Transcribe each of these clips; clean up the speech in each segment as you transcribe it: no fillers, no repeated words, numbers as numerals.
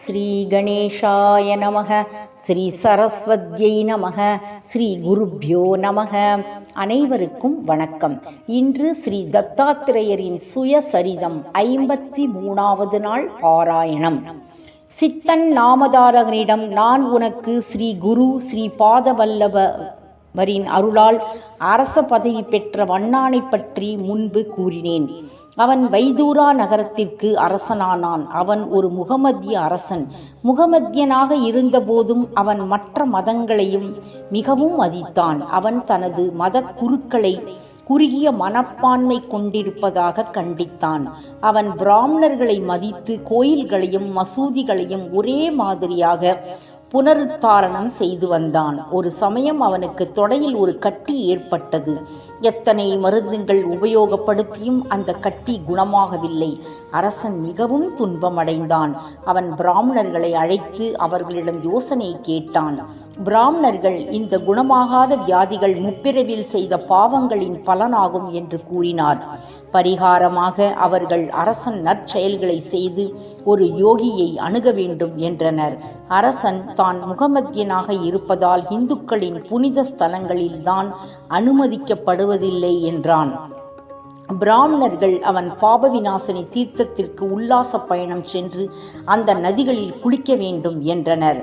ஸ்ரீ கணேஷாய நமக. ஸ்ரீ சரஸ்வத்யை நமக. ஸ்ரீ குருப்யோ நமக. அனைவருக்கும் வணக்கம். இன்று ஸ்ரீ தத்தாத்திரேயரின் சுயசரிதம் 53வது நாள் பாராயணம். சித்தன் நாமதாரகனிடம் நான் உனக்கு ஸ்ரீ குரு ஸ்ரீ பாதவல்லபரின் அருளால் அரச பதவி பெற்ற வண்ணானை பற்றி முன்பு கூறினேன். அவன் வைதூரா நகரத்திற்கு அரசனானான். அவன் ஒரு முகமதிய அரசன். முகமதியனாக இருந்தபோதும் அவன் மற்ற மதங்களையும் மிகவும் மதித்தான். அவன் தனது மத குருக்களை குறுகிய மனப்பான்மை கொண்டிருப்பதாக கண்டித்தான். அவன் பிராமணர்களை மதித்து கோயில்களையும் மசூதிகளையும் ஒரே மாதிரியாக புனருத்தாரணம் செய்து வந்தான். ஒரு சமயம் அவனுக்கு தொடையில் ஒரு கட்டி ஏற்பட்டது. எத்தனை மருந்துகள் உபயோகப்படுத்தியும் அந்த கட்டி குணமாகவில்லை. அரசன் மிகவும் துன்பமடைந்தான். அவன் பிராமணர்களை அழைத்து அவர்களிடம் யோசனை கேட்டான். பிராமணர்கள் இந்த குணமாகாத வியாதிகள் முப்பிறவில் செய்த பாவங்களின் பலனாகும் என்று கூறினார். பரிகாரமாக அவர்கள் அரசன் நற்செயல்களை செய்து ஒரு யோகியை அணுக வேண்டும் என்றனர். அரசன் தான் முகமதியனாக இருப்பதால் இந்துக்களின் புனித ஸ்தலங்களில் தான் அனுமதிக்கப்படுவதில்லை என்றான். பிராமணர்கள் அவன் பாபவிநாசனி தீர்த்தத்திற்கு உல்லாச பயணம் சென்று அந்த நதிகளில் குளிக்க வேண்டும் என்றனர்.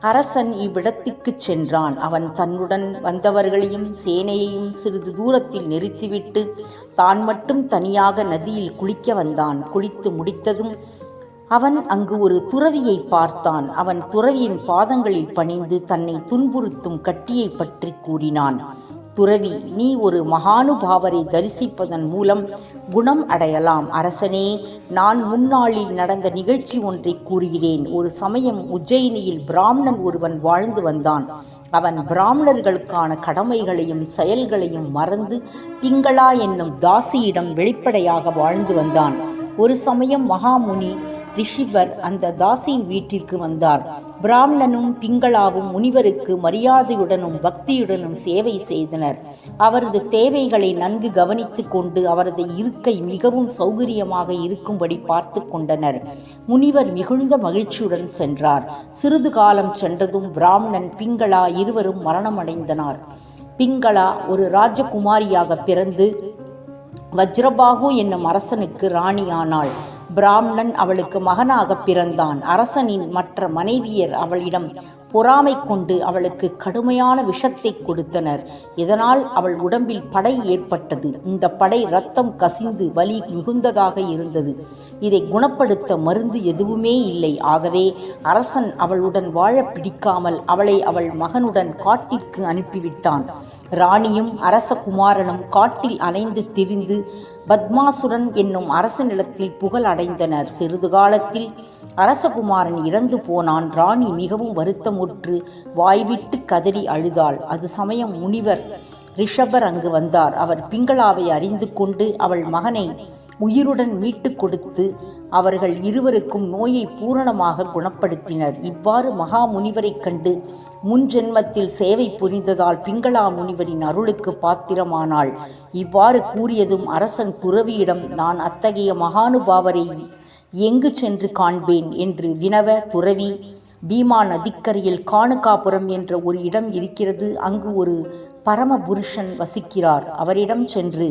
அரசன் இவ்விடத்திற்கு சென்றான். அவன் தன்னுடன் வந்தவர்களையும் சேனையையும் சிறிது தூரத்தில் நிறுத்திவிட்டு தான் மட்டும் தனியாக நதியில் குளிக்க வந்தான். குளித்து முடித்ததும் அவன் அங்கு ஒரு துறவியை பார்த்தான். அவன் துறவியின் பாதங்களில் பணிந்து தன்னை துன்புறுத்தும் கட்டியை பற்றி கூறினான். துறவி, நீ ஒரு மகானுபாவரை தரிசிப்பதன் மூலம் குணம் அடையலாம். அரசனே, நான் முன்னாளில் நடந்த நிகழ்ச்சி ஒன்றை கூறுகிறேன். ஒரு சமயம் உஜ்ஜயினியில் பிராமணன் ஒருவன் வாழ்ந்து வந்தான். அவன் பிராமணர்களுக்கான கடமைகளையும் செயல்களையும் மறந்து பிங்களா என்னும் தாசியிடம் வெளிப்படையாக வாழ்ந்து வந்தான். ஒரு சமயம் மகாமுனி ரிஷிவர் அந்த தாசியின் வீட்டிற்கு வந்தார். பிராமணனும் பிங்களாவும் முனிவருக்கு மரியாதையுடனும் பக்தியுடனும் சேவை செய்தனர். அவரது தேவைகளை நன்கு கவனித்து கொண்டு அவரது இருக்கை மிகவும் சௌகரியமாக இருக்கும்படி பார்த்து கொண்டனர். முனிவர் மிகுந்த மகிழ்ச்சியுடன் சென்றார். சிறிது காலம் சென்றதும் பிராமணன் பிங்களா இருவரும் மரணமடைந்தனர். பிங்களா ஒரு ராஜகுமாரியாக பிறந்து வஜ்ரபாகு என்னும் அரசனுக்கு ராணியானாள். பிராமணன் அவளுக்கு மகனாக பிறந்தான். அரசனின் மற்ற மனைவியர் அவளிடம் பொறாமை கொண்டு அவளுக்கு கடுமையான விஷத்தை கொடுத்தனர். இதனால் அவள் உடம்பில் படை ஏற்பட்டது. இந்த படை இரத்தம் கசிந்து வலி மிகுந்ததாக இருந்தது. இதை குணப்படுத்த மருந்து எதுவுமே இல்லை. ஆகவே அரசன் அவளுடன் வாழ பிடிக்காமல் அவளை அவள் மகனுடன் காட்டிற்கு அனுப்பிவிட்டான். ராணியும் அரசகுமாரனும் காட்டில் அலைந்து திரிந்து பத்மாசுரன் என்னும் அரசனிடத்தில் புகழ் அடைந்தனர். சிறிது காலத்தில் அரசகுமாரன் இறந்து போனான். ராணி மிகவும் வருத்தமுற்று வாய்விட்டு கதறி அழுதாள். அது சமயம் முனிவர் ரிஷபர் அங்கு வந்தார். அவர் பிங்களாவை அறிந்து கொண்டு அவள் மகனை உயிருடன் மீட்டு கொடுத்து அவர்கள் இருவருக்கும் நோயை பூரணமாக குணப்படுத்தினர். இவ்வாறு மகா முனிவரைக் கண்டு முன் ஜென்மத்தில் சேவை புரிந்ததால் பிங்களா முனிவரின் அருளுக்கு பாத்திரமானாள். இவ்வாறு கூறியதும் அரசன் துறவியிடம் நான் அத்தகைய மகானுபாவரை எங்கு சென்று காண்பேன் என்று வினவ, துறவி, பீமா நதிக்கரையில் காணுகாபுரம் என்ற ஒரு இடம் இருக்கிறது. அங்கு ஒரு பரமபுருஷன் வசிக்கிறார். அவரிடம் சென்று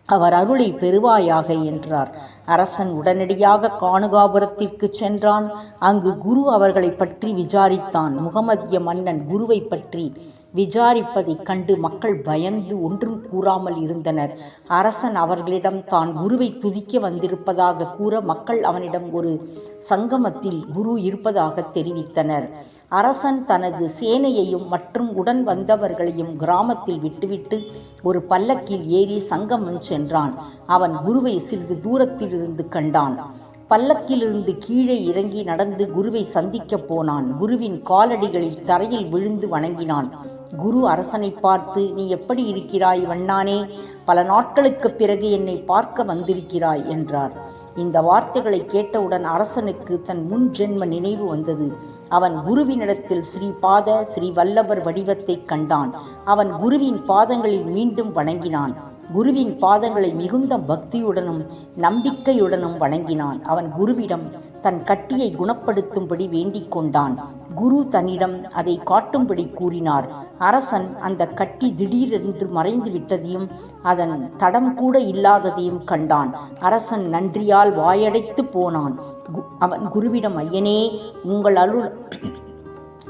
அவர் அருளை பெறுவாயாக என்றார். அரசன் உடனடியாக காணுகாபுரத்திற்கு சென்றான். அங்கு குரு அவர்களை பற்றி விசாரித்தான். முகமதிய மன்னன் குருவை பற்றி விசாரிப்பதைக் கண்டு மக்கள் பயந்து ஒன்றும் கூறாமல் இருந்தனர். அரசன் அவர்களிடம் தான் குருவை துதிக்க வந்திருப்பதாக கூற மக்கள் அவனிடம் ஒரு சங்கமத்தில் குரு இருப்பதாக தெரிவித்தனர். அரசன் தனது சேனையையும் மற்றும் உடன் வந்தவர்களையும் கிராமத்தில் விட்டுவிட்டு ஒரு பல்லக்கில் ஏறி சங்கமம் சென்றான். அவன் குருவை சிறிது தூரத்திலிருந்து கண்டான். பல்லக்கிலிருந்து கீழே இறங்கி நடந்து குருவை சந்திக்கப் போனான். குருவின் காலடிகளில் தரையில் விழுந்து வணங்கினான். குரு அரசனை பார்த்து, நீ எப்படி இருக்கிறாய் வண்ணானே? பல நாட்களுக்கு பிறகு என்னை பார்க்க வந்திருக்கிறாய் என்றார். இந்த வார்த்தைகளை கேட்டவுடன் அரசனுக்கு தன் முன் ஜென்ம நினைவு வந்தது. அவன் குருவினிடத்தில் ஸ்ரீ வல்லபர் வடிவத்தை கண்டான். அவன் குருவின் பாதங்களில் மீண்டும் வணங்கினான். குருவின் பாதங்களை மிகுந்த பக்தியுடனும் நம்பிக்கையுடனும் வணங்கினான். அவன் குருவிடம் தன் கட்டியை குணப்படுத்தும்படி வேண்டிக் கொண்டான். குரு தன்னிடம் அதை காட்டும்படி கூறினார். அரசன் அந்த கட்டி திடீரென்று மறைந்து விட்டதையும் அதன் தடம் கூட இல்லாததையும் கண்டான். அரசன் நன்றியால் வாயடைத்து போனான். அவன் குருவிடம், ஐயனே,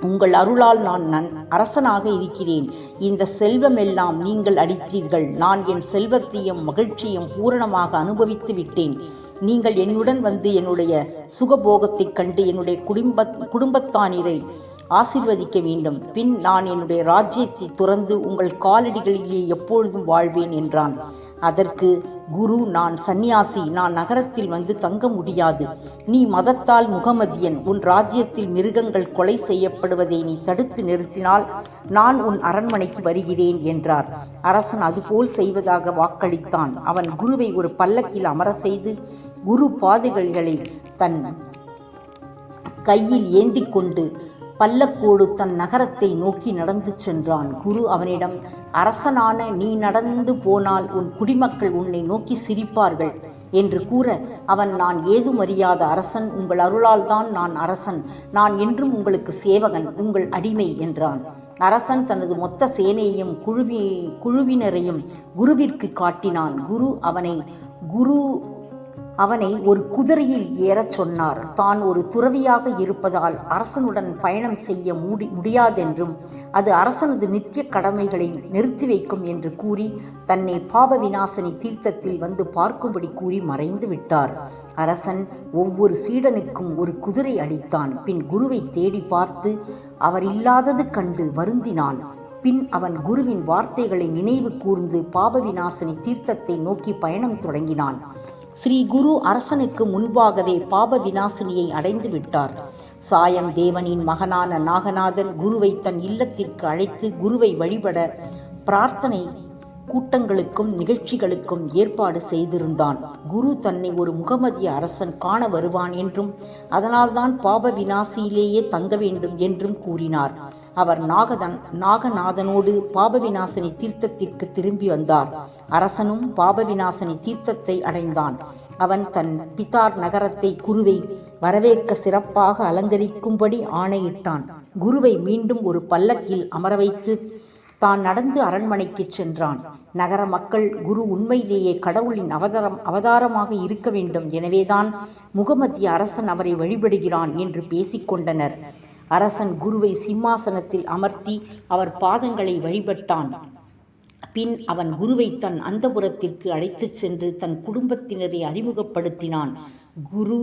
உங்கள் அருளால் நான் அரசனாக இருக்கிறேன். இந்த செல்வமெல்லாம் நீங்கள் அளித்தீர்கள். நான் என் செல்வத்தையும் மகிழ்ச்சியும் பூரணமாக அனுபவித்து விட்டேன். நீங்கள் என்னுடன் வந்து என்னுடைய சுகபோகத்தைக் கண்டு என்னுடைய குடும்பத்தானிரை ஆசீர்வதிக்க வேண்டும். பின் நான் என்னுடைய ராஜ்யத்தை துறந்து உங்கள் காலடிகளிலே எப்பொழுதும் வாழ்வேன் என்றான். அதற்கு குரு, நான் சந்நியாசி, நான் நகரத்தில் வந்து தங்க முடியாது. நீ மதத்தால் முகமதியன். உன் ராஜ்யத்தில் மிருகங்கள் கொலை செய்யப்படுவதை நீ தடுத்து நிறுத்தினால் நான் உன் அரண்மனைக்கு வருகிறேன் என்றார். அரசன் அதுபோல் செய்வதாக வாக்களித்தான். அவன் குருவை ஒரு பல்லக்கில் அமர செய்து குரு பாதைகளை தன் கையில் ஏந்தி கொண்டு பல்லக்கோடு தன் நகரத்தை நோக்கி நடந்து சென்றான். குரு அவனிடம், அரசனான நீ நடந்து போனால் உன் குடிமக்கள் உன்னை நோக்கி சிரிப்பார்கள் என்று கூற, அவன், நான் ஏதும் அறியாத அரசன். உங்கள் அருளால் தான் நான் அரசன். நான் என்றும் உங்களுக்கு சேவகன், உங்கள் அடிமை என்றான். அரசன் தனது மொத்த சேனையையும் குழுவினரையும் குருவிற்கு காட்டினான். குரு அவனை ஒரு குதிரையில் ஏறச் சொன்னார். தான் ஒரு துறவியாக இருப்பதால் அரசனுடன் பயணம் செய்ய முடியாதென்றும் அது அரசனது நித்திய கடமைகளை நிறுத்தி வைக்கும் என்று கூறி தன்னை பாப விநாசனி தீர்த்தத்தில் வந்து பார்க்கும்படி கூறி மறைந்து விட்டார். அரசன் ஒவ்வொரு சீடனுக்கும் ஒரு குதிரை அளித்தான். பின் குருவை தேடி பார்த்து அவர் இல்லாதது கண்டு வருந்தினான். பின் அவன் குருவின் வார்த்தைகளை நினைவு கூர்ந்து பாப விநாசனி தீர்த்தத்தை நோக்கி பயணம் தொடங்கினான். ஸ்ரீ குரு அரசனுக்கு முன்பாகவே பாப விநாசினியை அடைந்து விட்டார். சாயம் தேவனின் மகனான நாகநாதன் குருவை தன் இல்லத்திற்கு அழைத்து குருவை வழிபட பிரார்த்தனை கூட்டங்களுக்கும் நிகழ்ச்சிகளுக்கும் ஏற்பாடு செய்திருந்தான். குரு தன்னை ஒரு முகமதிய அரசன் காண வருவான் என்றும் அதனால்தான் பாப விநாசியிலேயே தங்க வேண்டும் என்றும் கூறினார். அவர் நாகநாதனோடு பாப விநாசனி தீர்த்தத்திற்கு திரும்பி வந்தார். அரசனும் பாப விநாசனி தீர்த்தத்தை அடைந்தான். அவன் தன் பிதார் நகரத்தை குருவை வரவேற்க சிறப்பாக அலங்கரிக்கும்படி ஆணையிட்டான். குருவை மீண்டும் ஒரு பல்லக்கில் அமர வைத்து தான் நடந்து அரண்மனைக்கு சென்றான். நகர மக்கள் குரு உண்மையிலேயே கடவுளின் அவதாரமாக இருக்க வேண்டும், எனவேதான் முகமதிய அரசன் அவரை வழிபடுகிறான் என்று பேசிக்கொண்டனர். அரசன் குருவை சிம்மாசனத்தில் அமர்த்தி அவர் பாதங்களை வழிபட்டான். பின் அவன் குருவை தன் அந்தப்புரத்திற்கு அழைத்துச் சென்று தன் குடும்பத்தினரை அறிமுகப்படுத்தினான். குரு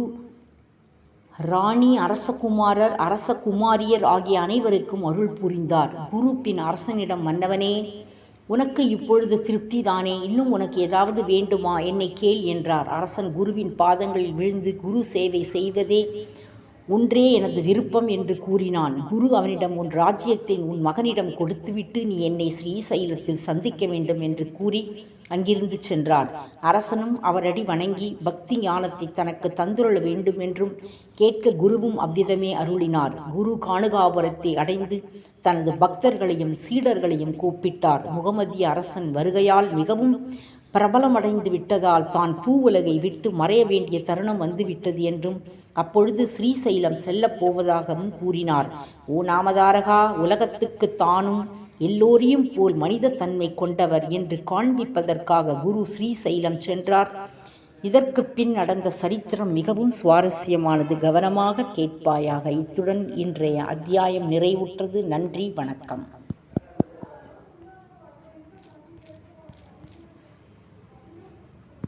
ராணி, அரசகுமாரர், அரசகுமாரியர் ஆகிய அனைவருக்கும் அருள் புரிந்தார். குரு பின் அரசனிடம், மன்னவனே, உனக்கு இப்பொழுது திருப்தி தானே? இன்னும் உனக்கு ஏதாவது வேண்டுமா? என்னை கேள் என்றார். அரசன் குருவின் பாதங்களில் விழுந்து குரு சேவை செய்வதே ஒன்றே எனது விருப்பம் என்று கூறினான். குரு அவனிடம், உன் ராஜ்யத்தை உன் மகனிடம் கொடுத்துவிட்டு நீ என்னை ஸ்ரீசைலத்தில் சந்திக்க வேண்டும் என்று கூறி அங்கிருந்து சென்றார். அரசனும் அவரடி வணங்கி பக்தி ஞானத்தை தனக்கு தந்துருள வேண்டும் என்றும் கேட்க குருவும் அவ்விதமே அருளினார். குரு காணுகாபுரத்தை அடைந்து தனது பக்தர்களையும் சீடர்களையும் கூப்பிட்டார். முகமதிய அரசன் வருகையால் மிகவும் பிரபலமடைந்து விட்டதால் தான் பூவுலகை விட்டு மறைய வேண்டிய தருணம் வந்துவிட்டது என்றும் அப்பொழுது ஸ்ரீசைலம் செல்லப் போவதாகவும் கூறினார். ஓ நாமதாரகா, உலகத்துக்கு தானும் எல்லோரையும் போல் மனித தன்மை கொண்டவர் என்று காண்பிப்பதற்காக குரு ஸ்ரீசைலம் சென்றார். இதற்கு பின் நடந்த சரித்திரம் மிகவும் சுவாரஸ்யமானது. கவனமாக கேட்பாயாக. இத்துடன் இன்றைய அத்தியாயம் நிறைவுற்றது. நன்றி, வணக்கம்.